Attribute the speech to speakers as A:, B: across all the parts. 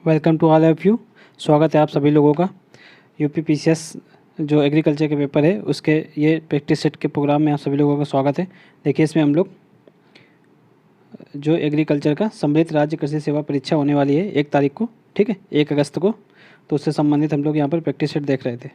A: Welcome to all of you. स्वागत है आप सभी लोगों का। यूपीपीसीएस जो एग्रीकल्चर के पेपर है उसके ये प्रैक्टिस सेट के प्रोग्राम में आप सभी लोगों का स्वागत है। देखिए इसमें हम लोग जो एग्रीकल्चर का सम्मिलित राज्य कृषि सेवा परीक्षा होने वाली है 1 तारीख को, ठीक है, 1 अगस्त को, तो उससे संबंधित हम लोग यहाँ पर प्रैक्टिस सेट देख रहे थे।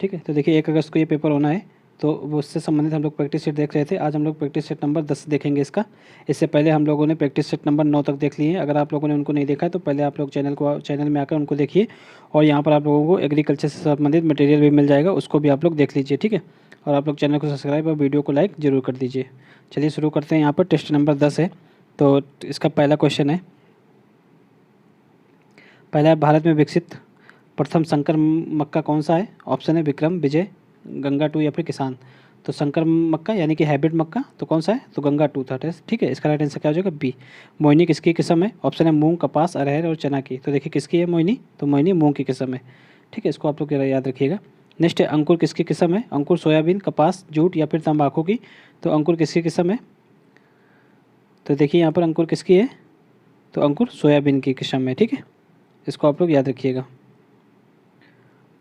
A: ठीक है, तो देखिए 1 अगस्त को ये पेपर होना है, तो वो उससे संबंधित हम लोग प्रैक्टिस सेट देख रहे थे। आज हम लोग प्रैक्टिस सेट नंबर 10 देखेंगे इसका। इससे पहले हम लोगों ने प्रैक्टिस सेट नंबर 9 तक देख लिए हैं। अगर आप लोगों ने उनको नहीं देखा है तो पहले आप लोग चैनल में आकर उनको देखिए, और यहाँ पर आप लोगों को एग्रीकल्चर से संबंधित मटेरियल भी मिल जाएगा, उसको भी आप लोग देख लीजिए। ठीक है, और आप लोग चैनल को सब्सक्राइब और वीडियो को लाइक ज़रूर कर दीजिए। चलिए शुरू करते हैं। यहाँ पर टेस्ट नंबर 10 है, तो इसका पहला क्वेश्चन है। पहला, भारत में विकसित प्रथम संकर मक्का कौन सा है? ऑप्शन है विक्रम, विजय, गंगा 2 या फिर किसान। तो संकर मक्का यानी कि हाइब्रिड मक्का तो कौन सा है? तो गंगा 2 था। ठीक है, इसका राइट आंसर क्या हो जाएगा? बी। मोहिनी किसकी किस्म है? ऑप्शन है मूंग, कपास, अरहर और चना की। तो देखिए किसकी है मोहिनी? तो मोहिनी मूंग की किस्म है। ठीक है, इसको आप लोग याद रखिएगा। नेक्स्ट है अंकुर किसकी किस्म है? अंकुर सोयाबीन, कपास, जूट या फिर तंबाकू की। तो अंकुर किसकी किस्म है? तो देखिए यहाँ पर अंकुर किसकी है? तो अंकुर सोयाबीन की किस्म है। ठीक है, इसको आप लोग याद रखिएगा।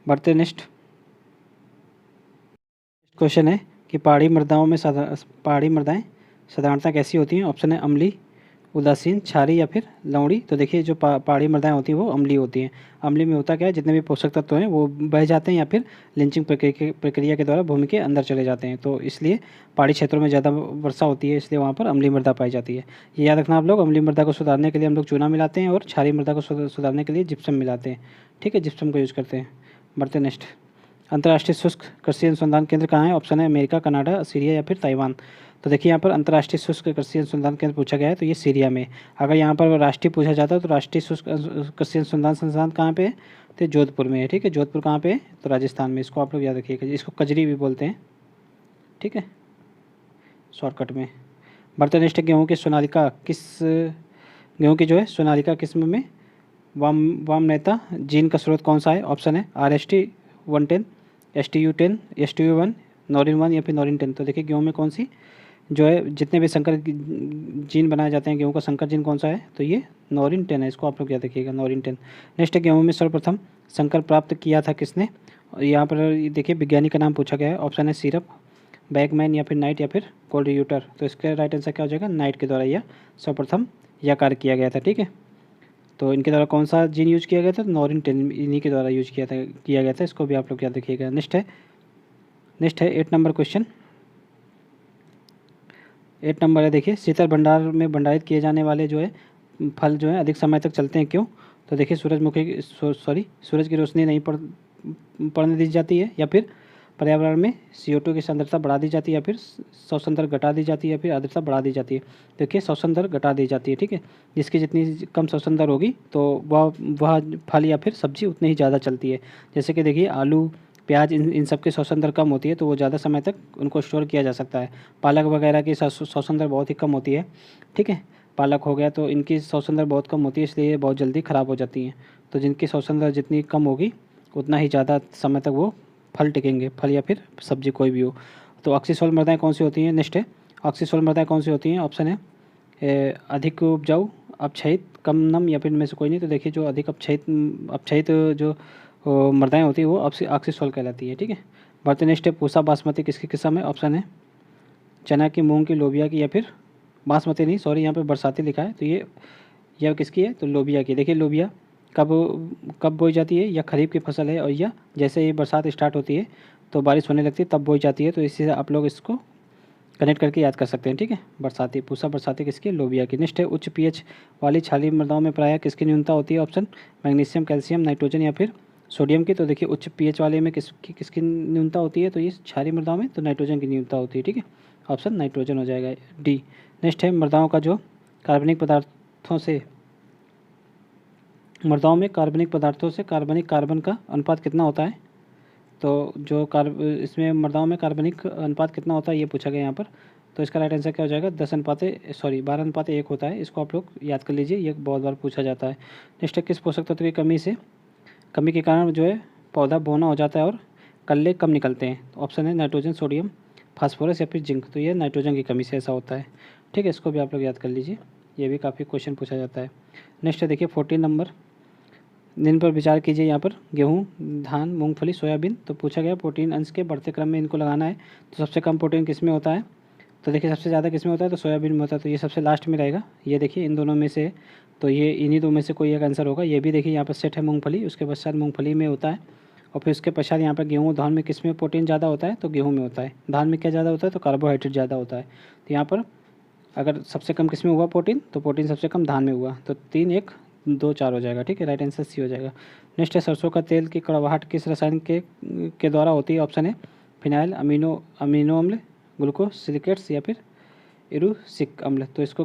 A: बढ़ते नेक्स्ट क्वेश्चन है कि पहाड़ी मृदाएं साधारणतः कैसी होती हैं? ऑप्शन है अम्लीय, उदासीन, क्षारीय या फिर लवणी। तो देखिए जो पहाड़ी मृदाएं होती हैं वो अम्लीय होती हैं। अम्लीय में होता क्या है? जितने भी पोषक तत्व हैं वो बह जाते हैं या फिर लिंचिंग प्रक्रिया के द्वारा भूमि के अंदर चले जाते हैं। तो इसलिए पहाड़ी क्षेत्रों में ज़्यादा वर्षा होती है, इसलिए वहाँ पर अम्लीय मृदा पाई जाती है। ये याद रखना आप लोग। अम्लीय मृदा को सुधारने के लिए हम लोग चूना मिलाते हैं और क्षारीय मृदा को सुधारने के लिए जिप्सम मिलाते हैं। ठीक है, जिप्सम का यूज़ करते हैं। बढ़ते नेक्स्ट। अंतर्राष्ट्रीय शुष्क कृषि अनुसंधान केंद्र कहाँ है? ऑप्शन है अमेरिका, कनाडा, सीरिया या फिर ताइवान। तो देखिए यहाँ पर अंतर्राष्ट्रीय शुष्क कृषि अनुसंधान केंद्र पूछा गया है, तो ये सीरिया में। अगर यहाँ पर राष्ट्रीय पूछा जाता है तो राष्ट्रीय शुष्क कृषि अनुसंधान संस्थान कहाँ पे है? तो जोधपुर में है। ठीक है, जोधपुर कहाँ पे है? तो राजस्थान में। इसको आप लोग याद रखिएगा, इसको कजरी भी बोलते हैं। ठीक है, शॉर्टकट में। बढ़ते नेक्स्ट, गेहूँ की जो है सोनालिका किस्म में वामनेता जीन का स्रोत कौन सा है? ऑप्शन है RST 110, STU 10, STU 1, नॉरिन 1 या फिर नॉरिन 10। तो देखिए गेहूँ में कौन सी जो है, जितने भी संकर जीन बनाए जाते हैं गेहूँ का संकर जीन कौन सा है? तो ये नॉरिन 10 है। इसको आप लोग याद रखिएगा, नॉरिन 10। नेक्स्ट है गेहूँ में सर्वप्रथम संकर प्राप्त किया था किसने? यहाँ पर देखिए विज्ञानी का नाम पूछा गया है। ऑप्शन है सीरप, बैकमैन या फिर नाइट या फिर कोल्ड्यूटर। तो इसका राइट आंसर क्या हो जाएगा? नाइट के द्वारा यह सर्वप्रथम यह कार्य किया गया था। ठीक है, तो इनके द्वारा कौन सा जीन यूज किया गया था? नॉरिन 10 इन्हीं के द्वारा यूज किया गया था। इसको भी आप लोग याद रखिएगा। नेक्स्ट है 8 नंबर क्वेश्चन। 8 नंबर है, देखिए शीतल भंडार में भंडारित किए जाने वाले जो है फल जो है अधिक समय तक चलते हैं, क्यों? तो देखिए सूरज की रोशनी नहीं पड़ने दी जाती है, या फिर पर्यावरण में CO2 की सांद्रता बढ़ा दी जाती है, या फिर श्वसन दर घटा दी जाती है, या फिर आर्द्रता बढ़ा दी जाती है। देखिए श्वसन दर घटा दी जाती है। ठीक है, जिसकी जितनी कम श्वसन दर होगी तो वह फल या फिर सब्जी उतनी ही ज़्यादा चलती है। जैसे कि देखिए आलू, प्याज, इन सब की श्वसन दर कम होती है, तो वो ज़्यादा समय तक उनको स्टोर किया जा सकता है। पालक वगैरह की श्वसन दर बहुत ही कम होती है। ठीक है, पालक हो गया तो इनकी श्वसन दर बहुत कम होती है, इसलिए ये बहुत जल्दी ख़राब हो जाती हैं। तो जिनकी श्वसन दर जितनी कम होगी उतना ही ज़्यादा समय तक वो फल टिकेंगे, फल या फिर सब्जी कोई भी हो। तो ऑक्सीसोल मृदाएँ कौन सी होती हैं? नेक्स्ट है ऑक्सीसोल मृदाएँ कौन सी होती हैं? ऑप्शन है अधिक उपजाऊ, अपक्षयित, कम नम या फिर इनमें से कोई नहीं। तो देखिए जो अधिक अपक्षयित जो मृदाएँ होती है वो ऑक्सीसोल कहलाती है। ठीक है, बढ़ते नेक्स्ट है पूसा बासमती किसकी किस्म है? ऑप्शन है चना की, मूंग की, लोबिया की या फिर बासमती नहीं, सॉरी यहाँ पे बरसाती लिखा है, तो यह किसकी है? तो लोबिया की। देखिए लोबिया कब कब बोई जाती है? या खरीफ की फसल है, और यह जैसे ही बरसात स्टार्ट होती है तो बारिश होने लगती है तब बोई जाती है। तो इसी से आप लोग इसको कनेक्ट करके याद कर सकते हैं। ठीक है, बरसाती किसकी? लोबिया की। नेक्स्ट है उच्च pH वाली क्षारीय मृदाओं में प्रायः किसकी न्यूनता होती है? ऑप्शन मैग्नीशियम, कैल्शियम, नाइट्रोजन या फिर सोडियम की। तो देखिए उच्च pH वाले में किसकी न्यूनता होती है? तो ये क्षारीय मृदाओं में तो नाइट्रोजन की न्यूनता होती है। ठीक है, ऑप्शन नाइट्रोजन हो जाएगा, डी। नेक्स्ट है मृदाओं में कार्बनिक पदार्थों से कार्बनिक कार्बन का अनुपात कितना होता है? तो जो इसमें मृदाओं में कार्बनिक अनुपात कितना होता है ये पूछा गया यहाँ पर। तो इसका राइट आंसर क्या हो जाएगा? 12:1 होता है। इसको आप लोग याद कर लीजिए, ये बहुत बार पूछा जाता है। नेक्स्ट है किस पोषक तत्व की कमी के कारण जो है पौधा बौना हो जाता है और कल्ले कम निकलते हैं? तो ऑप्शन है नाइट्रोजन, सोडियम, फास्फोरस या फिर जिंक। तो ये नाइट्रोजन की कमी से ऐसा होता है। ठीक है, इसको भी आप लोग याद कर लीजिए, ये भी काफ़ी क्वेश्चन पूछा जाता है। नेक्स्ट है देखिए 14 नंबर, निम्न पर विचार कीजिए। यहाँ पर गेहूँ, धान, मूंगफली, सोयाबीन। तो पूछा गया प्रोटीन अंश के बढ़ते क्रम में इनको लगाना है। तो सबसे कम प्रोटीन किस में होता है? तो देखिए सबसे ज़्यादा किस में होता है? तो सोयाबीन में होता है। तो ये सबसे लास्ट में रहेगा। ये देखिए इन दोनों में से, तो ये इन्हीं दो में से कोई एक आंसर होगा। ये भी देखिए यहाँ पर सेट है मूंगफली, उसके पश्चात मूंगफली में होता है। और फिर उसके पश्चात यहाँ पर गेहूँ, धान में किस में प्रोटीन ज़्यादा होता है? तो गेहूँ में होता है। धान में क्या ज़्यादा होता है? तो कार्बोहाइड्रेट ज़्यादा होता है। तो यहाँ पर अगर सबसे कम किस में हुआ प्रोटीन? तो प्रोटीन सबसे कम धान में हुआ। तो 3, 1, 2, 4 हो जाएगा। ठीक है, राइट आंसर सी हो जाएगा। नेक्स्ट है सरसों का तेल की कड़वाहट किस रसायन के द्वारा होती है? ऑप्शन है फिनाइल, अमीनो अम्ल, ग्लूकोसिलिकेट्स या फिर इरूसिक अम्ल। तो इसको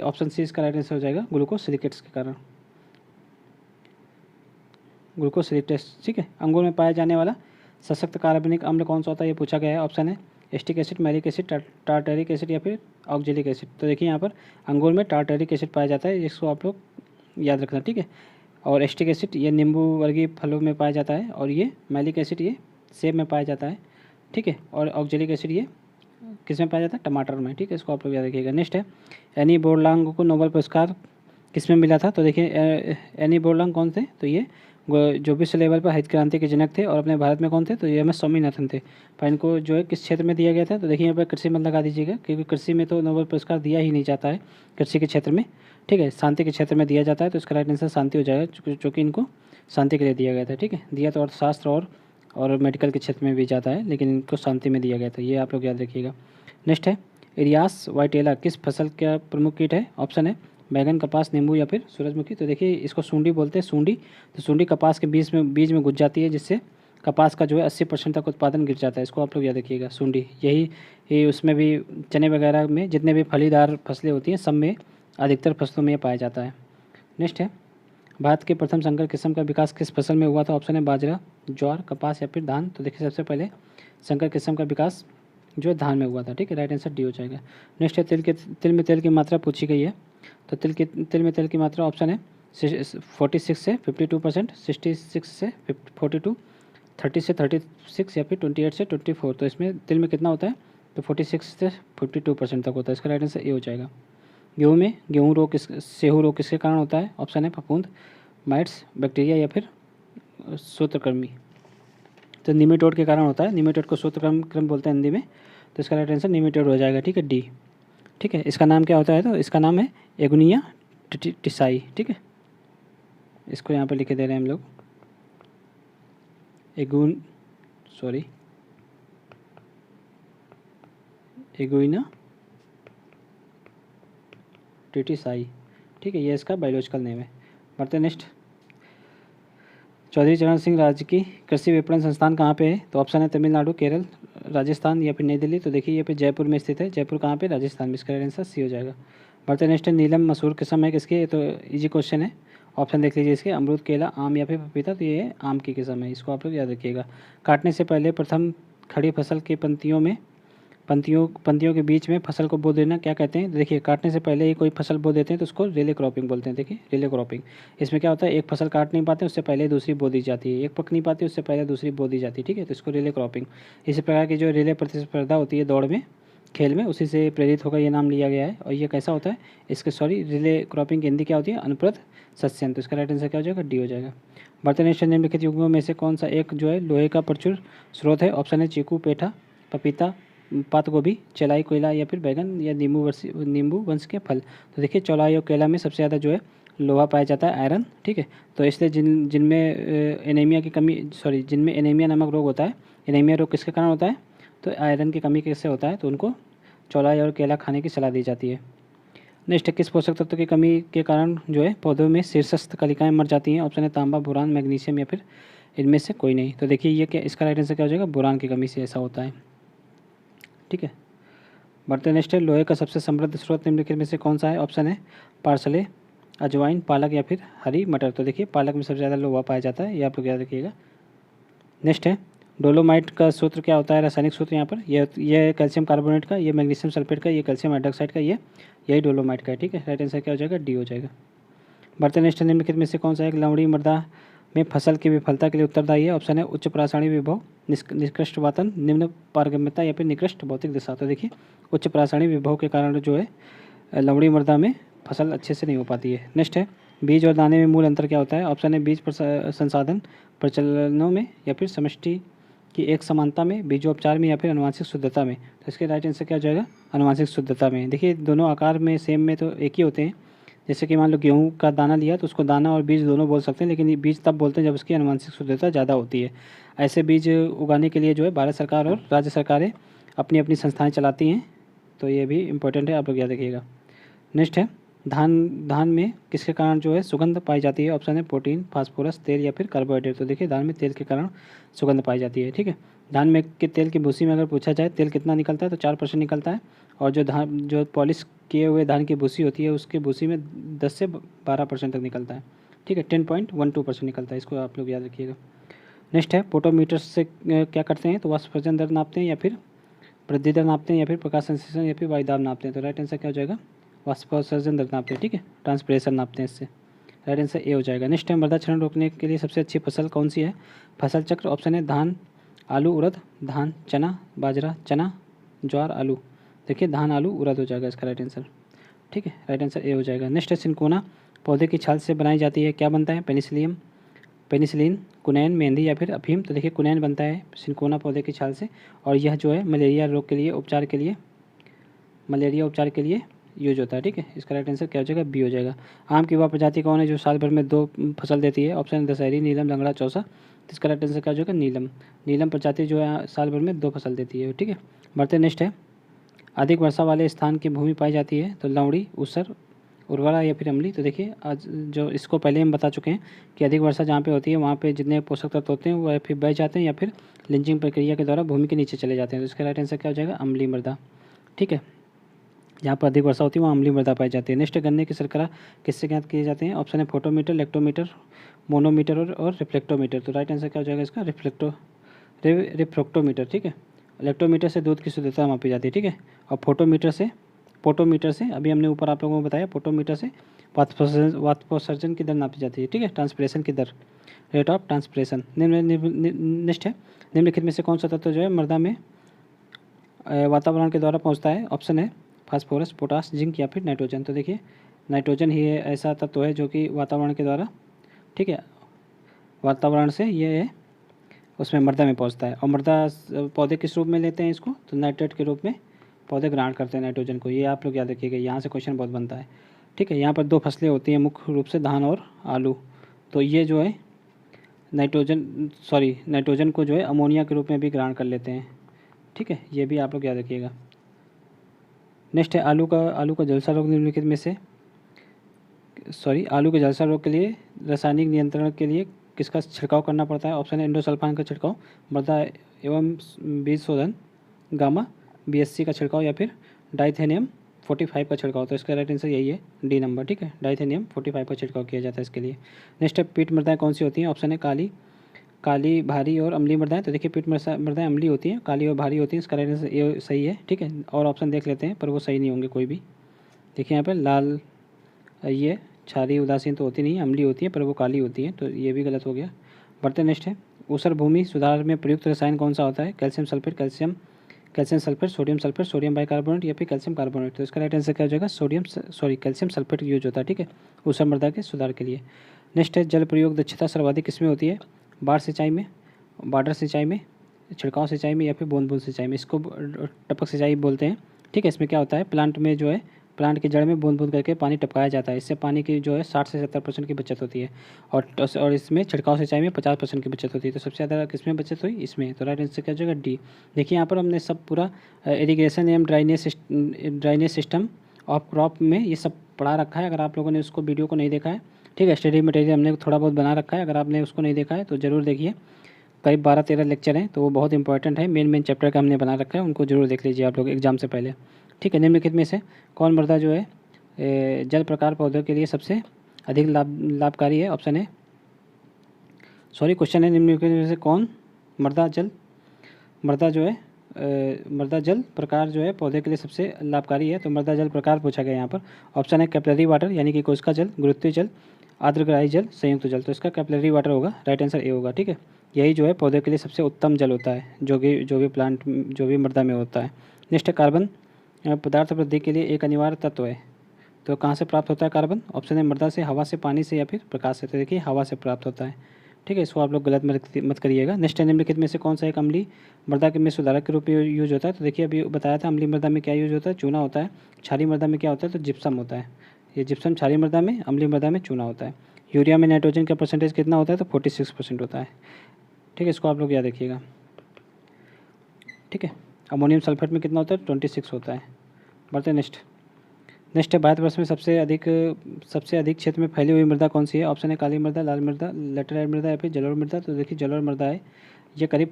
A: ऑप्शन सी इसका राइट आंसर हो जाएगा, ग्लूकोसिलिकेट्स के कारण, ग्लूकोसिलिकेट्स। ठीक है, अंगूर में पाया जाने वाला सशक्त कार्बनिक अम्ल कौन सा होता है? ये पूछा गया है। ऑप्शन है acetic acid, malic acid, tartaric acid या फिर ऑक्जेलिक एसिड। तो देखिए यहाँ पर अंगूर में टार्टरिक एसिड पाया जाता है, जिसको आप लोग याद रखना। ठीक है, और एस्टिक एसिड ये नींबू वर्गीय फलों में पाया जाता है, और ये मैलिक एसिड ये सेब में पाया जाता है। ठीक है, और ऑक्जेलिक एसिड ये किस में पाया जाता है? टमाटर में। ठीक है, इसको आप लोग याद रखिएगा। नेक्स्ट है एनी बोर्लांग को नोबेल पुरस्कार किस में मिला था? तो देखिए एनी बोर्लांग कौन थे? तो ये जो विश्व लेवल पर हरित क्रांति के जनक थे, और अपने भारत में कौन थे? तो ये एम एस स्वामीनाथन थे। पर इनको जो है किस क्षेत्र में दिया गया था? तो देखिए यहाँ पर कृषि मत लगा दीजिएगा, क्योंकि कृषि में तो नोबेल पुरस्कार दिया ही नहीं जाता है कृषि के क्षेत्र में। ठीक है, शांति के क्षेत्र में दिया जाता है। तो इसका राइट आंसर शांति हो जाएगा, चूँकि इनको शांति के लिए दिया गया था। ठीक है, दिया तो अर्थशास्त्र और मेडिकल के क्षेत्र में भी जाता है, लेकिन इनको शांति में दिया गया था। ये आप लोग याद रखिएगा। नेक्स्ट है इरियास वाइटेला किस फसल का प्रमुख कीट है? ऑप्शन है बैगन, कपास, नींबू या फिर सूरजमुखी। तो देखिए इसको सूंडी बोलते हैं, सूंडी। तो सूंडी कपास के बीज में घुस जाती है, जिससे कपास का जो है 80% तक उत्पादन गिर जाता है। इसको आप लोग याद रखिएगा, सूंडी। यही उसमें भी चने वगैरह में जितने भी फलीदार फसलें होती हैं, सब में अधिकतर फसलों में ये पाया जाता है। नेक्स्ट है भारत के प्रथम संकर किस्म का विकास किस फसल में हुआ था? ऑप्शन है बाजरा, ज्वार, कपास या फिर धान। तो देखिए सबसे पहले संकर किस्म का विकास जो है धान में हुआ था। ठीक है, राइट आंसर डी हो जाएगा। नेक्स्ट है तिल में तेल की मात्रा पूछी गई है। तो तिल में तेल की मात्रा ऑप्शन है 46 से 52%, 66 से 42, 30 से 36 या फिर 28 से 24। तो इसमें तिल में कितना होता है? तो 46 से 52% तक होता है। इसका राइट आंसर ए हो जाएगा। गेहूँ रोग सेहू रोग किसके कारण होता है? ऑप्शन है फफूंद, माइट्स, बैक्टीरिया या फिर सूत्रकृमि। तो निमेटोड के कारण होता है। निमेटोड को सूत्रकृमि बोलते हैं हिंदी में। तो इसका राइट आंसर निमेटोड हो जाएगा। ठीक है, डी। ठीक है, इसका नाम क्या होता है? तो इसका नाम है एगुनिया टिसाई। ठीक है, इसको यहाँ पे लिखे दे रहे हैं हम लोग, एगुइना टिसाई। ठीक है, ये इसका बायोलॉजिकल नेम है। बढ़ते नेक्स्ट, चौधरी चरण सिंह राजकीय कृषि विपणन संस्थान कहाँ पे है? तो ऑप्शन है तमिलनाडु, केरल, राजस्थान या फिर नई दिल्ली। तो देखिए ये पे जयपुर में स्थित है। जयपुर कहाँ पे? राजस्थान में। इसका आंसर सी हो जाएगा। बढ़ते नेक्स्ट है नीलम मसूर किस्म है किसकी? तो इजी क्वेश्चन है। ऑप्शन देख लीजिए इसके, अमरूद, केला, आम या फिर पपीता। तो ये आम की किस्म है, इसको आप लोग याद रखिएगा। काटने से पहले प्रथम खड़ी फसल के पंक्तियों के बीच में फसल को बो देना क्या कहते हैं? देखिए काटने से पहले ही कोई फसल बो देते हैं तो उसको रिले क्रॉपिंग बोलते हैं। देखिए रिले क्रॉपिंग, इसमें क्या होता है? एक फसल काट नहीं पाते उससे पहले दूसरी बो दी जाती है, एक पक नहीं पाती उससे पहले दूसरी बो दी जाती है। ठीक है, तो इसको रिले क्रॉपिंग। इसी प्रकार की जो रिले प्रतिस्पर्धा होती है दौड़ में, खेल में, उसी से प्रेरित होकर ये नाम लिया गया है। और ये कैसा होता है? रिले क्रॉपिंग की हिंदी क्या होती है? अनुप्रद सस्यन। तो इसका राइट आंसर क्या हो जाएगा? डी हो जाएगा। बर्तन निम्नलिखित युग्मों में से कौन सा एक जो है लोहे का प्रचुर स्रोत है? ऑप्शन है चीकू, पेठा, पपीता, पात गोभी, चौलाई, कोयला या फिर बैगन या नींबू वंश के फल। तो देखिए चौलाई और केला में सबसे ज़्यादा जो है लोहा पाया जाता है, आयरन। ठीक है, तो इसलिए जिनमें एनीमिया नामक रोग होता है, एनीमिया रोग किसके कारण होता है? तो आयरन की कमी कैसे होता है? तो उनको चौलाई और केला खाने की सलाह दी जाती है। नेक्स्ट, किस पोषक तत्व की कमी के कारण जो है पौधों में शीर्षस्थ कलिकाएं मर जाती हैं? ऑप्शन है तांबा, बोरान, मैग्नीशियम या फिर इनमें से कोई नहीं। तो देखिए ये क्या, इसका राइट आंसर क्या हो जाएगा? बोरान की कमी से ऐसा होता है। ठीक है, बढ़ते नेक्स्ट है लोहे का सबसे समृद्ध स्रोत निम्नलिखित में से कौन सा है? ऑप्शन है पार्सले, अजवाइन, पालक या फिर हरी मटर। तो देखिए पालक में सबसे ज़्यादा लोहा पाया जाता है, ये आप लोग याद रखिएगा। नेक्स्ट है डोलोमाइट का सूत्र क्या होता है? रासायनिक सूत्र यहाँ पर ये कैल्शियम कार्बोनेट का, ये मैग्नीशियम सल्फेट का, ये कैल्शियम हाइड्रोक्साइड का, यही डोलोमाइट का है। ठीक है, राइट आंसर क्या हो जाएगा? डी हो जाएगा। बढ़ते नेक्स्ट निम्नलिखित में से कौन सा एक लवणी मृदा में फसल की विफलता के लिए उत्तरदायी है? ऑप्शन है उच्च प्रासंगिक विभव, निकृष्ट वातन, निम्न पारगम्यता या फिर निकृष्ट भौतिक दशा। तो देखिए उच्च प्रासंगिक विभव के कारण जो है लवणी मृदा में फसल अच्छे से नहीं हो पाती है। नेक्स्ट है, बीज और दाने में मूल अंतर क्या होता है? ऑप्शन है बीज संसाधन प्रचलनों में, या फिर समष्टि की एक समानता में, बीजोपचार में, या फिर अनुवांशिक शुद्धता में। तो इसके राइट आंसर क्या हो जाएगा? अनुवांशिक शुद्धता में। देखिए दोनों आकार में सेम में तो एक ही होते हैं। जैसे कि मान लो गेहूँ का दाना लिया तो उसको दाना और बीज दोनों बोल सकते हैं, लेकिन ये बीज तब बोलते हैं जब उसकी अनुवांशिक शुद्धता ज़्यादा होती है। ऐसे बीज उगाने के लिए जो है भारत सरकार और राज्य सरकारें अपनी अपनी संस्थाएं चलाती हैं। तो ये भी इम्पोर्टेंट है, आप लोग याद रखिएगा। नेक्स्ट है, धान में किसके कारण जो है सुगंध पाई जाती है? ऑप्शन है प्रोटीन, फास्फोरस, तेल, या फिर कार्बोहाइड्रेट। तो देखिए धान में तेल के कारण सुगंध पाई जाती है। ठीक है, धान में के तेल की भूसी में अगर पूछा जाए तेल कितना निकलता है तो 4% निकलता है। और जो पॉलिश किए हुए धान की भूसी होती है उसके भूसी में 10 से 12% तक निकलता है। ठीक है, 10.12% निकलता है, इसको आप लोग याद रखिएगा। नेक्स्ट है, फोटोमीटर से क्या करते हैं? तो वाष्पीकरण दर नापते हैं, या फिर वृद्धि दर नापते हैं, या फिर प्रकाश संश्लेषण, या फिर वायुदाब नापते हैं। तो राइट आंसर क्या हो जाएगा? वाष्पोत्सर्जन दर नापते हैं। ठीक है, ट्रांसपिरेशन नापते हैं इससे। राइट आंसर ए हो जाएगा। नेक्स्ट है, मृदा क्षरण रोकने के लिए सबसे अच्छी फसल कौन सी है? फसल चक्र। ऑप्शन है धान, आलू, उड़द, धान, चना, बाजरा, चना, ज्वार, आलू। देखिए धान, आलू, उड़द हो जाएगा इसका राइट आंसर। ठीक है, राइट आंसर ए हो जाएगा। नेक्स्ट है, सिनकोना पौधे की छाल से बनाई जाती है, क्या बनता है? पेनिसिलिन, कुनैन, मेहंदी, या फिर अफीम। तो देखिए कुनैन बनता है सिनकोना पौधे की छाल से, और यह जो है मलेरिया रोग के लिए मलेरिया उपचार के लिए यूज होता है। ठीक है, इसका राइट आंसर क्या हो जाएगा? बी हो जाएगा। आम की वह प्रजाति कौन है जो साल भर में 2 फसल देती है? ऑप्शन दशहरी, नीलम, लंगड़ा, चौसा। तो इसका राइट आंसर क्या हो जाएगा? नीलम प्रजाति जो है साल भर में 2 फसल देती है। ठीक है, बढ़ते नेक्स्ट है, अधिक वर्षा वाले स्थान की भूमि पाई जाती है तो लवणी, ऊसर, उर्वरा, या फिर अम्लीय। तो देखिए आज जो इसको पहले हम बता चुके हैं कि अधिक वर्षा जहाँ पे होती है वहाँ पे जितने पोषक तत्व होते हैं वह फिर बह जाते हैं, या फिर लिंचिंग प्रक्रिया के द्वारा भूमि के नीचे चले जाते हैं। तो इसका राइट आंसर क्या हो जाएगा? अम्लीय मृदा। ठीक है, जहाँ पर अधिक वर्षा होती है वहाँ अम्लीय मृदा पाई जाती है। नेक्स्ट, गन्ने की शर्करा किससे ज्ञात किए जाते हैं? ऑप्शन है फोटोमीटर, लेक्टोमीटर, मोनोमीटर और रिफ्लेक्टोमीटर। तो राइट आंसर क्या हो जाएगा इसका? रिफ्लेक्टोमीटर। ठीक है, इलेक्ट्रोमीटर से दूध की शुद्धता मापी जाती है। ठीक है, और फोटोमीटर से अभी हमने ऊपर आप लोगों को बताया, फोटोमीटर से वाष्पोत्सर्जन की दर नापी जाती है। ठीक है, ट्रांसपिरेशन की दर, रेट ऑफ ट्रांसपिरेशन। नेक्स्ट है, निम्नलिखित में से कौन सा तत्व जो है मृदा में वातावरण के द्वारा पहुंचता है? ऑप्शन है फास्फोरस, पोटास, जिंक, या फिर नाइट्रोजन। तो देखिए नाइट्रोजन ही ऐसा तत्व है जो कि वातावरण के द्वारा, ठीक है, वातावरण से ये उसमें मृदा में पहुंचता है। और मृदा पौधे किस रूप में लेते हैं इसको? तो नाइट्रेट के रूप में पौधे ग्रहण करते हैं नाइट्रोजन को। ये आप लोग याद रखिएगा, यहाँ से क्वेश्चन बहुत बनता है। ठीक है, यहाँ पर 2 फसलें होती हैं मुख्य रूप से, धान और आलू। तो ये जो है नाइट्रोजन को जो है अमोनिया के रूप में भी ग्रहण कर लेते हैं। ठीक है, ये भी आप लोग याद रखिएगा। नेक्स्ट है, आलू का झुलसा रोग निम्नलिखित में से आलू के झुलसा रोग के लिए रासायनिक नियंत्रण के लिए किसका छिड़काव करना पड़ता है? ऑप्शन है इंडोसल्फान का छिड़काव, मृदा एवं बीज शोधन, गामा BSC का छिड़काव, या फिर डाइथेनियम 45 का छिड़काव। तो इसका राइट आंसर यही है, डी नंबर। ठीक है, डाइथेनियम 45 का छिड़काव किया जाता है इसके लिए। नेक्स्ट है, पीट मृदाएं कौन सी होती हैं? ऑप्शन है काली, भारी और अम्लीय मृदाएं। तो देखिए पीट मृदाएं अम्लीय होती हैं, काली और भारी होती हैं। इसका राइट आंसर ये सही है। ठीक है, और ऑप्शन देख लेते हैं पर वो सही नहीं होंगे कोई भी। देखिए यहाँ पर लाल, ये क्षारीय उदासीन तो होती नहीं है, अम्लीय होती है पर वो काली होती है, तो ये भी गलत हो गया। बढ़ते नेक्स्ट है, ऊसर भूमि सुधार में प्रयुक्त रसायन कौन सा होता है? Calcium sulphate, calcium sulphate, sodium sulphate, sodium bicarbonate, या फिर कैल्शियम कार्बोनेट। तो इसका राइट आंसर क्या हो जाएगा? कैल्शियम सल्फेट यूज होता है। ठीक है, ऊसर मृदा के सुधार के लिए। नेक्स्ट है, जल प्रयोग दक्षता सर्वाधिक किसमें होती है? बाढ़ सिंचाई में, बार्डर सिंचाई में, छिड़काव सिंचाई में, या फिर बूंद बूंद सिंचाई में। इसको टपक सिंचाई बोलते हैं। ठीक है, इसमें क्या होता है, प्लांट में जो है प्लांट की जड़ में बूंद बूंद करके पानी टपकाया जाता है। इससे पानी की जो है 60 से 70% की बचत होती है। और इसमें छिड़काव सिंचाई में 50% की बचत होती है। तो सबसे ज़्यादा किसमें बचत हुई? इसमें। तो राइट आंसर क्या हो जाएगा? डी। देखिए यहाँ पर हमने सब पूरा इरिगेशन एवं ड्राइनेज सिस्टम ऑफ क्रॉप में ये सब पढ़ा रखा है। अगर आप लोगों ने उसको वीडियो को नहीं देखा है, ठीक है, स्टडी मटेरियल हमने थोड़ा बहुत बना रखा है। अगर आपने उसको नहीं देखा है तो ज़रूर देखिए, करीब 12-13 लेक्चर हैं, तो वो बहुत इंपॉर्टेंट है। मेन चैप्टर का हमने बना रखा है, उनको जरूर देख लीजिए आप लोग एग्जाम से पहले। ठीक है, निम्नलिखित में से कौन मृदा जो है जल प्रकार पौधों के लिए सबसे अधिक लाभकारी है? ऑप्शन है क्वेश्चन है, निम्नलिखित में से कौन मृदा जल प्रकार जो है पौधे के लिए सबसे लाभकारी है? तो मृदा जल प्रकार पूछा गया यहाँ पर। ऑप्शन है कैपिलरी वाटर, यानी कि कोशिका जल, गुरुत्वीय जल, आर्द्रग्राही जल, संयुक्त जल। तो इसका कैपिलरी वाटर होगा, राइट आंसर ए होगा। ठीक है, यही जो है पौधे के लिए सबसे उत्तम जल होता है, जो भी मृदा में होता है। नेक्स्ट है, कार्बन पदार्थ वृद्धि के लिए एक अनिवार्य तत्व है। तो कहाँ से प्राप्त होता है कार्बन? ऑप्शन है मृदा से, हवा से, पानी से या फिर प्रकाश से। तो देखिए हवा से प्राप्त होता है, ठीक है, इसको आप लोग गलत मत करिएगा। नेक्स्ट है निम्नलिखित में से कौन सा एक अम्लीय मृदा के में सुधारक के रूप में यूज होता है? तो देखिए अभी बताया था अम्लीय मृदा में क्या यूज होता है, चूना होता है। क्षारीय मृदा में क्या होता है? तो जिप्सम होता है। ये जिप्सम क्षारीय मृदा में, अम्लीय मृदा में चूना होता है। यूरिया में नाइट्रोजन का परसेंटेज कितना होता है? तो 46% होता है, ठीक है, इसको आप लोग याद रखिएगा, ठीक है। अमोनियम सल्फेट में कितना होता है? 26 होता है। बढ़ते नेक्स्ट है भारतवर्ष में सबसे अधिक क्षेत्र में फैली हुई मृदा कौन सी है? ऑप्शन है काली मृदा, लाल मृदा, लेटराइट मृदा या फिर जलोढ़ मृदा। तो देखिए जलोढ़ मृदा है, ये करीब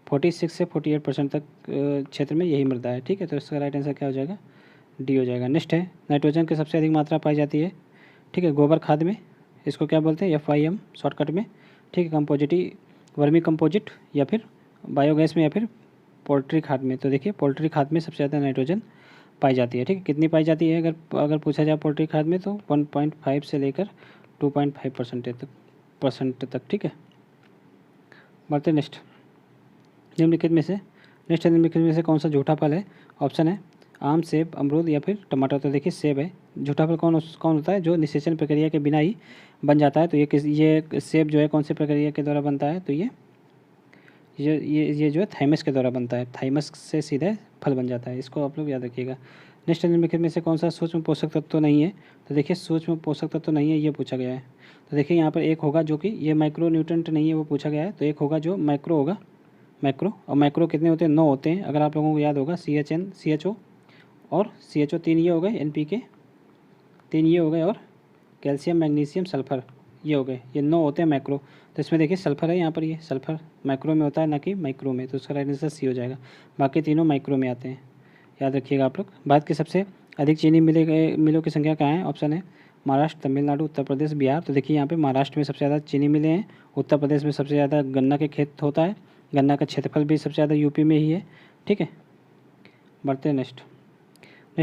A: 46 से 48% तक क्षेत्र में यही मृदा है, ठीक है। तो इसका राइट आंसर क्या हो जाएगा? डी हो जाएगा। नेक्स्ट है नाइट्रोजन की सबसे अधिक मात्रा पाई जाती है, ठीक है, गोबर खाद में, इसको क्या बोलते हैं? FIM शॉर्टकट में, ठीक है, कंपोजिटी वर्मी कंपोजिट या फिर बायोगैस में या फिर पोल्ट्री खाद में। तो देखिए पोल्ट्री खाद में सबसे ज़्यादा नाइट्रोजन पाई जाती है, ठीक है। कितनी पाई जाती है अगर पूछा जाए पोल्ट्री खाद में? तो 1.5 से लेकर 2.5% तक, ठीक है। बढ़ते निम्नलिखित में से कौन सा झूठा फल है? ऑप्शन है आम, सेब, अमरूद या फिर टमाटर। तो देखिए सेब है। झूठा फल कौन होता है? जो निषेचन प्रक्रिया के बिना ही बन जाता है। तो ये सेब जो है कौन सी प्रक्रिया के द्वारा बनता है? तो ये जो है थाइमस के द्वारा बनता है। थाइमस से सीधे फल बन जाता है, इसको आप लोग याद रखिएगा। नेक्स्ट निम्नलिखित में से कौन सा सूक्ष्म पोषक तत्व नहीं है? तो देखिए सूक्ष्म पोषक तत्व नहीं है, ये पूछा गया है। तो देखिए यहाँ पर एक होगा जो कि ये माइक्रो न्यूट्रेंट नहीं है, वो पूछा गया है। तो एक होगा जो माइक्रो होगा, और माइक्रो कितने होते हैं? 9 होते हैं। अगर आप लोगों को याद होगा CHN CHO और CHO 3 ये हो गए, NPK 3 ये हो गए, और कैल्शियम, मैग्नीशियम, सल्फर ये हो गए, ये 9 होते हैं माइक्रो। तो इसमें देखिए सल्फर है यहाँ पर, ये सल्फर माइक्रो में होता है ना कि माइक्रो में, तो उसका राइट आंसर सी हो जाएगा। बाकी तीनों माइक्रो में आते हैं, याद रखिएगा आप लोग। भारत की सबसे अधिक चीनी मिलों की संख्या कहाँ है? ऑप्शन है महाराष्ट्र, तमिलनाडु, उत्तर प्रदेश, बिहार। तो देखिए यहाँ पे महाराष्ट्र में सबसे ज़्यादा चीनी मिलें हैं, उत्तर प्रदेश में सबसे ज़्यादा गन्ना के खेत होता है, गन्ना का क्षेत्रफल भी सबसे ज़्यादा यूपी में ही है, ठीक है। बढ़ते हैं नेक्स्ट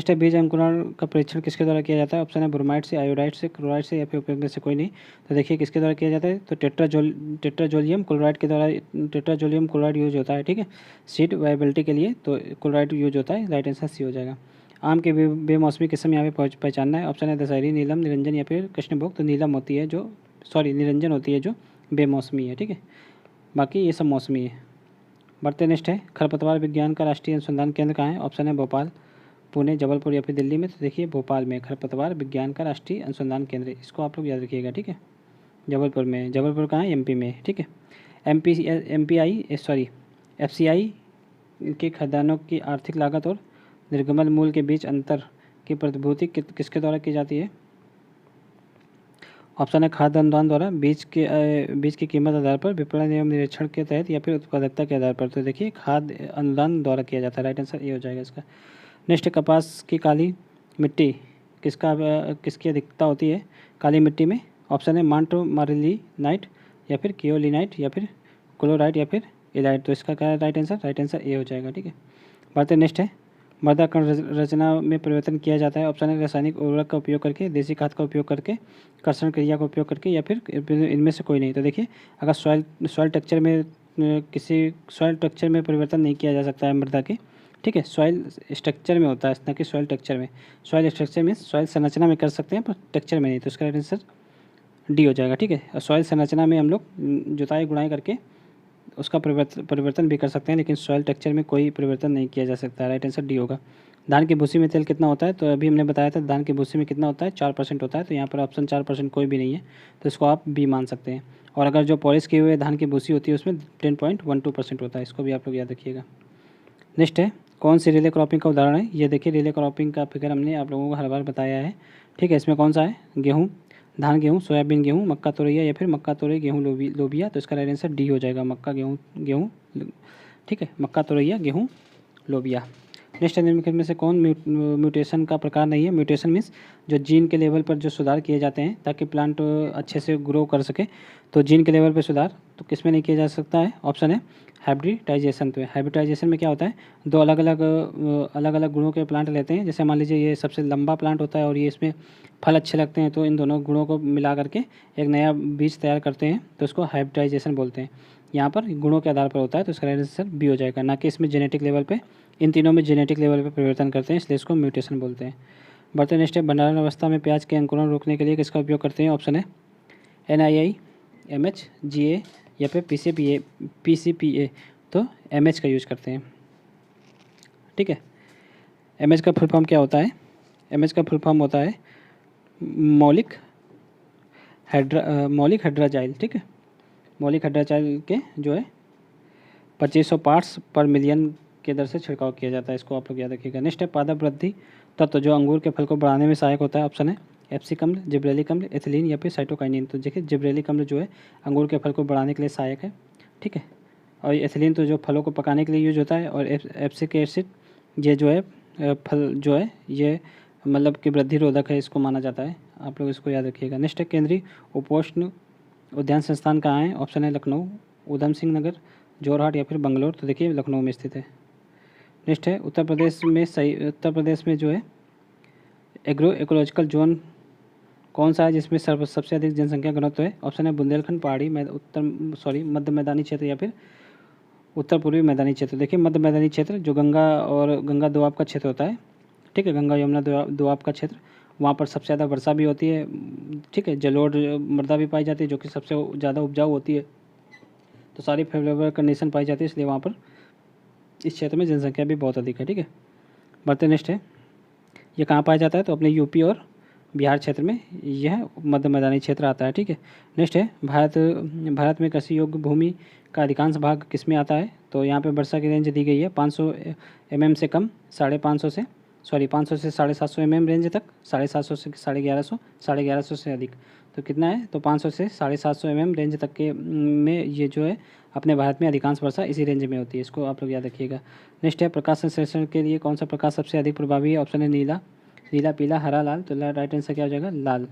A: है बीज अंकुरण का परीक्षण किसके द्वारा किया जाता है? ऑप्शन है ब्रोमाइड से, आयोडाइड से, क्लोराइड से या फिर उपयोग में से कोई नहीं। तो देखिए किसके द्वारा किया जाता है? तो टेट्राजोलियम क्लोराइड के द्वारा, टेट्राजोलियम क्लोराइड यूज होता है, ठीक है, सीड वायबिलिटी के लिए। तो क्लोराइड यूज होता है, राइट आंसर सी हो जाएगा। आम के बेमौसमी किस्म यहाँ पे पहचानना है। ऑप्शन है दशहरी, नीलम, निरंजन या फिर कृष्णभोग। तो नीलम होती है जो, निरंजन होती है जो बेमौसमी है, ठीक है, बाकी ये सब मौसमी है। बढ़ते नेक्स्ट है खरपतवार विज्ञान का राष्ट्रीय अनुसंधान केंद्र कहाँ है? ऑप्शन है भोपाल, पुणे, जबलपुर या फिर दिल्ली में। तो देखिए भोपाल में खरपतवार विज्ञान का राष्ट्रीय अनुसंधान केंद्र, इसको आप लोग याद रखिएगा, ठीक है। जबलपुर में, जबलपुर कहाँ है? MP में, ठीक है। FCI के खदानों की आर्थिक लागत और निर्गमन मूल्य के बीच अंतर की प्रतिभूति किसके द्वारा की जाती है? ऑप्शन है खाद्य अनुदान द्वारा, बीज की कीमत आधार पर, विपणन एवं निरीक्षण के तहत या फिर उत्पादकता के आधार पर। तो देखिए खाद्य अनुदान द्वारा किया जाता है, राइट आंसर ये हो जाएगा इसका। नेक्स्ट कपास की काली मिट्टी किसकी अधिकता होती है काली मिट्टी में? ऑप्शन है मार्टमारिलीनाइट या फिर कियोलिनाइट या फिर क्लोराइट या फिर इलाइट। तो इसका क्या है right answer? Right answer A हो जाएगा, ठीक है। बढ़ते नेक्स्ट है मृदा कण रचना में परिवर्तन किया जाता है। ऑप्शन है रासायनिक उर्वरक का उपयोग करके, देसी खाद का उपयोग करके, कर्षण क्रिया का उपयोग करके या फिर इनमें से कोई नहीं। तो देखिए अगर सॉइल स्ट्रक्चर में किसी सॉइल स्ट्रक्चर में परिवर्तन नहीं किया जा सकता है मृदा के, ठीक है, सॉइल स्ट्रक्चर में होता है ना कि सॉइल टेक्सचर में। सॉइल स्ट्रक्चर में, सॉइल संरचना में कर सकते हैं पर टेक्सचर में नहीं। तो इसका आंसर डी हो जाएगा, ठीक है। और सॉइल संरचना में हम लोग जुताई गुड़ाई करके उसका परिवर्तन भी कर सकते हैं, लेकिन सॉइल टेक्सचर में कोई परिवर्तन नहीं किया जा सकता। राइट आंसर डी होगा। धान की भूसी में तेल कितना होता है? तो अभी हमने बताया था धान की भूसी में कितना होता है? 4% होता है। तो यहाँ पर ऑप्शन 4% कोई भी नहीं है, तो इसको आप बी मान सकते हैं। और अगर जो पॉलिश किए हुए धान की भूसी होती है उसमें 10.12% होता है, इसको भी आप लोग याद रखिएगा। नेक्स्ट है कौन सी रिले क्रॉपिंग का उदाहरण है? ये देखिए रिले क्रॉपिंग का फिगर हमने आप लोगों को हर बार बताया है, ठीक है। इसमें कौन सा है? गेहूँ, धान गेहूँ, सोयाबीन गेहूँ, मक्का तोरैया या फिर मक्का तोरई गेहूँ लोबिया। तो इसका राइट आंसर डी हो जाएगा, मक्का गेहूँ, ठीक है, मक्का तोरैया गेहूँ लोबिया। नेक्स्ट निम्नलिखित में से कौन म्यूटेशन का प्रकार नहीं है? म्यूटेशन मीन्स जो जीन के लेवल पर जो सुधार किए जाते हैं ताकि प्लांट अच्छे से ग्रो कर सके। तो जीन के लेवल पर सुधार तो किस में नहीं किया जा सकता है? ऑप्शन है हाइब्रिडाइजेशन। तो हाइब्रिडाइजेशन में क्या होता है? दो अलग अलग गुणों के प्लांट लेते हैं। जैसे मान लीजिए ये सबसे लंबा प्लांट होता है और ये इसमें फल अच्छे लगते हैं, तो इन दोनों गुणों को मिला करके एक नया बीज तैयार करते हैं, तो इसको हाइब्रिडाइजेशन बोलते हैं। यहाँ पर गुणों के आधार पर होता है, तो इसका आंसर बी हो जाएगा, ना कि इसमें जेनेटिक लेवल पे। इन तीनों में जेनेटिक लेवल पे परिवर्तन करते हैं, इसलिए इसको म्यूटेशन बोलते हैं। बढ़ते नेक्स्ट है, भंडारण अवस्था में प्याज के अंकुरण रोकने के लिए किसका उपयोग करते हैं? ऑप्शन है NII, MH, GA या फिर PCPA। तो MH का यूज करते हैं, ठीक है। MH का फुल फॉर्म क्या होता है? MH का फुल फॉर्म होता है मौलिक हाइड्राजाइल, ठीक है। मौलिक हाइड्राजाइल के जो है 2500 पार्ट्स पर मिलियन के दर से छिड़काव किया जाता है, इसको आप लोग याद रखिएगा। नेक्स्ट है, पादप वृद्धि तत्व जो अंगूर के फल को बढ़ाने में सहायक होता है। ऑप्शन है एप्सिक अम्ल, जिब्रेलिक अम्ल, एथिलीन या फिर साइटोकाइनिन। तो देखिए जिब्रेलिक अम्ल जो है अंगूर के फल को बढ़ाने के लिए सहायक है, ठीक है। और एथिलीन तो जो फलों को पकाने के लिए यूज होता है, और एप्सिक एसिड ये जो है फल जो है ये मतलब कि वृद्धि रोधक है, इसको माना जाता है। आप लोग इसको याद रखिएगा। नेक्स्ट है, केंद्रीय उपोष्ण उद्यान संस्थान कहाँ है? ऑप्शन है लखनऊ, उधम सिंह नगर, जोरहाट या फिर बंगलोर। तो देखिए लखनऊ में स्थित है। नेक्स्ट है, उत्तर प्रदेश में जो है एग्रो इकोलॉजिकल जोन कौन सा है जिसमें सबसे अधिक जनसंख्या घनत्व है? ऑप्शन है बुंदेलखंड पहाड़ी मध्य मैदानी क्षेत्र या फिर उत्तर पूर्वी मैदानी क्षेत्र। देखिए मध्य मैदानी क्षेत्र जो गंगा और गंगा दोआब का क्षेत्र होता है, ठीक है, गंगा यमुना दोआब का क्षेत्र, वहाँ पर सबसे ज़्यादा वर्षा भी होती है, ठीक है। जलोढ़ मृदा भी पाई जाती है जो कि सबसे ज़्यादा उपजाऊ होती है। तो सारी फेवरेबल कंडीशन पाई जाती है, इसलिए वहाँ पर इस क्षेत्र में जनसंख्या भी बहुत अधिक है, ठीक है। बढ़ते नेक्स्ट है, ये कहाँ पाया जाता है? तो अपने यूपी और बिहार क्षेत्र में यह मध्य मैदानी क्षेत्र आता है, ठीक है। नेक्स्ट है, भारत में कृषि योग्य भूमि का अधिकांश भाग किस में आता है? तो यहाँ पे वर्षा की रेंज दी गई है 500 mm से कम, 550 से 500 से 750 mm रेंज तक, 750 से 1150, 1150 से अधिक। तो कितना है? तो 500 से 750 mm रेंज तक के में ये जो है अपने भारत में अधिकांश वर्षा इसी रेंज में होती है, इसको आप लोग याद रखिएगा। नेक्स्ट है, प्रकाश संश्लेषण के लिए कौन सा प्रकाश सबसे अधिक प्रभावी है? ऑप्शन है नीला, पीला, हरा, लाल। तो राइट आंसर क्या हो जाएगा? लाल,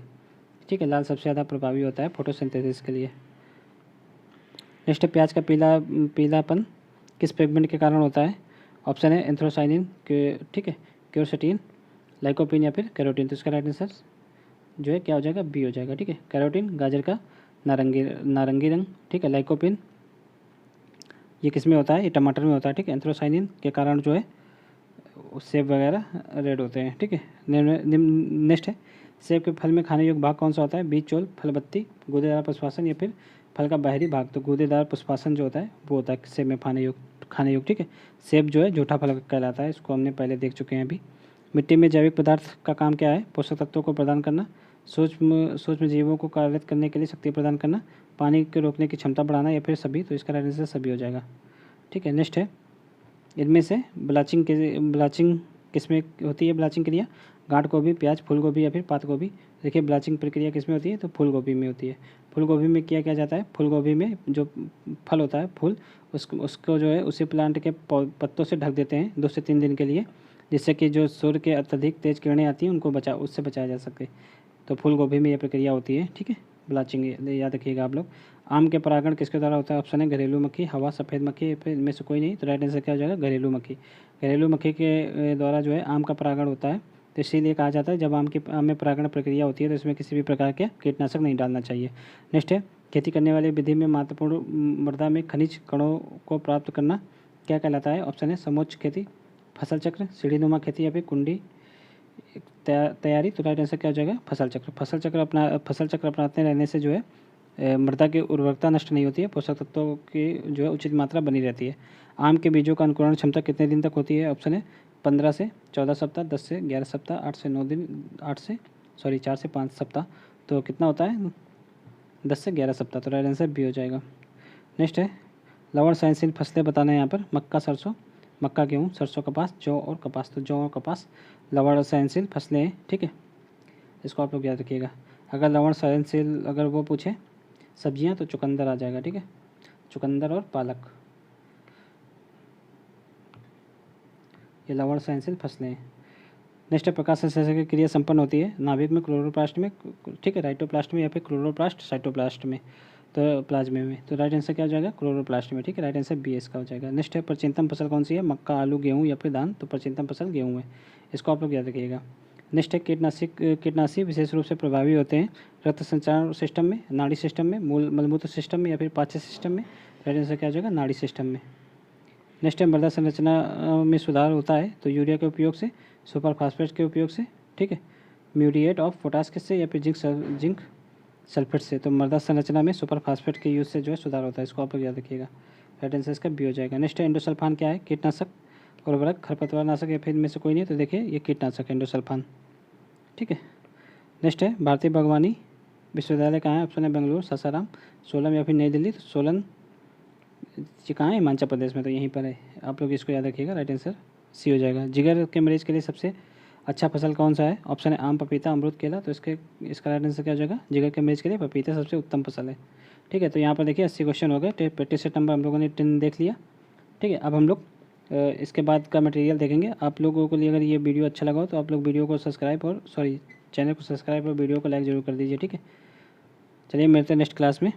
A: ठीक है। लाल सबसे ज़्यादा प्रभावी होता है फोटोसिंथेसिस के लिए। नेक्स्ट है, प्याज का पीलापन किस पिगमेंट के कारण होता है? ऑप्शन है एंथ्रोसाइनिन के, ठीक है, क्योरसेटिन, लाइकोपिन या फिर कैरोटीन। तो इसका राइट आंसर जो है क्या हो जाएगा? बी हो जाएगा, ठीक है। कैरोटीन गाजर का नारंगी रंग, ठीक है। लाइकोपिन ये किस में होता है? ये टमाटर में होता है, ठीक है। एंथ्रोसाइनिन के कारण जो है सेब वगैरह रेड होते हैं, ठीक है। नेक्स्ट है, सेब के फल में खाने योग्य भाग कौन सा होता है? बीज, चोल, फल, बत्ती, गूदेदार पुष्पासन या फिर फल का बाहरी भाग। तो गूदेदार पुष्पासन जो होता है वो होता है सेब में खाने योग्य, ठीक है। सेब जो है झूठा फल कहलाता है, इसको हमने पहले देख चुके हैं अभी। मिट्टी में जैविक पदार्थ का काम क्या है? पोषक तत्वों को प्रदान करना, सूक्ष्म जीवों को कार्यरत करने के लिए शक्ति प्रदान करना, पानी के रोकने की क्षमता बढ़ाना या फिर सभी। तो इसका राइट आंसर सभी हो जाएगा, ठीक है। नेक्स्ट है, इनमें से ब्लाचिंग किस में होती है? ब्लाचिंग क्रिया गांठ गोभी, प्याज, फूल गोभी या फिर पात गोभी। देखिए ब्लाचिंग प्रक्रिया किस में होती है? तो फूल गोभी में होती है। फूल गोभी में किया जाता है? फूल गोभी में जो फल होता है फूल, उसको जो है उसी प्लांट के पत्तों से ढक देते हैं 2 से 3 दिन के लिए, जिससे कि जो सूर्य के अत्यधिक तेज किरणें आती हैं उनको उससे बचाया जा सके। तो फूल गोभी में यह प्रक्रिया होती है, ठीक है। ब्लाचिंग याद रखिएगा आप लोग। आम के परागण किसके द्वारा होता है? ऑप्शन है घरेलू मक्खी, हवा, सफ़ेद मक्खी, फिर इनमें से कोई नहीं। तो राइट आंसर क्या हो जाएगा? घरेलू मक्खी। घरेलू मक्खी के द्वारा जो है आम का परागण होता है। तो इसीलिए कहा जाता है जब आम में परागण प्रक्रिया होती है तो इसमें किसी भी प्रकार के कीटनाशक नहीं डालना चाहिए। नेक्स्ट है, खेती करने वाली विधि में महत्वपूर्ण मृदा में खनिज कणों को प्राप्त करना क्या कहलाता है? ऑप्शन है समोच्च खेती, फसल चक्र, सीढ़ीनुमा खेती या फिर कुंडी तैयारी। तो राइट आंसर क्या हो जाएगा? फसल चक्र। फसल चक्र अपनाते रहने से जो है मृदा की उर्वरकता नष्ट नहीं होती है, पोषक तत्वों की जो है उचित मात्रा बनी रहती है। आम के बीजों का अंकुरण क्षमता कितने दिन तक होती है? ऑप्शन है 15 से 14 सप्ताह, 10 से 11 सप्ताह, 4 से 5 सप्ताह। तो कितना होता है? 10 से 11 सप्ताह। तो राइट आंसर बी हो जाएगा। नेक्स्ट है, लवण सहनशील फसलें बताना है यहाँ पर। मक्का, सरसों, मक्का, गेहूँ, सरसों, कपास, जौ और कपास। तो जौ और कपास लवण सहनशील फसलें हैं, ठीक है। इसको आप लोग याद रखिएगा। अगर लवण सहनशील अगर वो पूछे सब्जियां तो चुकंदर आ जाएगा, ठीक है। चुकंदर और पालक ये लवण सहनशील फसलें हैं। नेक्स्ट है, प्रकाश संश्लेषण की क्रिया संपन्न होती है नाभिक में, क्लोरोप्लास्ट में, ठीक है, राइटोप्लास्ट में या फिर क्लोरोप्लास्ट साइटोप्लास्ट में। तो प्लाज्मे में। तो राइट आंसर क्या हो जाएगा? क्लोरोप्लास्ट में, ठीक है। राइट आंसर बी इसका हो जाएगा। नेक्स्ट है, प्राचीनतम फसल कौन सी है? मक्का, आलू, गेहूँ या फिर धान। तो प्राचीनतम फसल गेहूँ है, इसको आप लोग याद रखिएगा। नेक्स्ट है, कीटनाशी विशेष रूप से प्रभावी होते हैं रक्त संचार सिस्टम में, नाड़ी सिस्टम में, मलमूत्र सिस्टम में या फिर पाचन सिस्टम में। राइट आंसर क्या हो जाएगा? नाड़ी सिस्टम में। नेक्स्ट है, मृदा संरचना में सुधार होता है तो यूरिया के उपयोग से, सुपर फास्फेट के उपयोग से, ठीक है। म्यूरिएट ऑफ पोटास किससे, या फिर जिंक सल्फेट से। तो मृदा संरचना में सुपर फास्फेट के यूज से जो है सुधार होता है, इसको आप लोग याद रखिएगा। राइट आंसर इसका बी हो जाएगा। नेक्स्ट है इंडोसल्फान क्या है, कीटनाशक, उर्वरक, खरपतवार नाशक या फिर इनमें से कोई नहीं। तो देखिए ये कीटनाशक है इंडोसल्फान, ठीक है। नेक्स्ट है भारतीय बागवानी विश्वविद्यालय कहाँ है, ऑप्शन है बेंगलुरु, सासाराम, सोलन या फिर नई दिल्ली। तो सोलन ये कहाँ है, हिमाचल प्रदेश में, तो यहीं पर है, आप लोग इसको याद रखिएगा। राइट आंसर सी हो जाएगा। जिगर के मरीज के लिए सबसे अच्छा फसल कौन सा है, ऑप्शन है आम, पपीता, अमरूद, केला। तो इसका राइट आंसर क्या हो जाएगा, जिगर के मरीज के लिए पपीता सबसे उत्तम फसल है, ठीक है। तो यहाँ पर देखिए 80 क्वेश्चन हो गए, प्रैक्टिस सेट नंबर हम लोगों ने 10 देख लिया, ठीक है। अब हम लोग इसके बाद का मटेरियल देखेंगे। आप लोगों के लिए अगर ये वीडियो अच्छा लगा हो तो आप लोग वीडियो को सब्सक्राइब और चैनल को सब्सक्राइब और वीडियो को लाइक जरूर कर दीजिए, ठीक है। चलिए मिलते हैं नेक्स्ट क्लास में।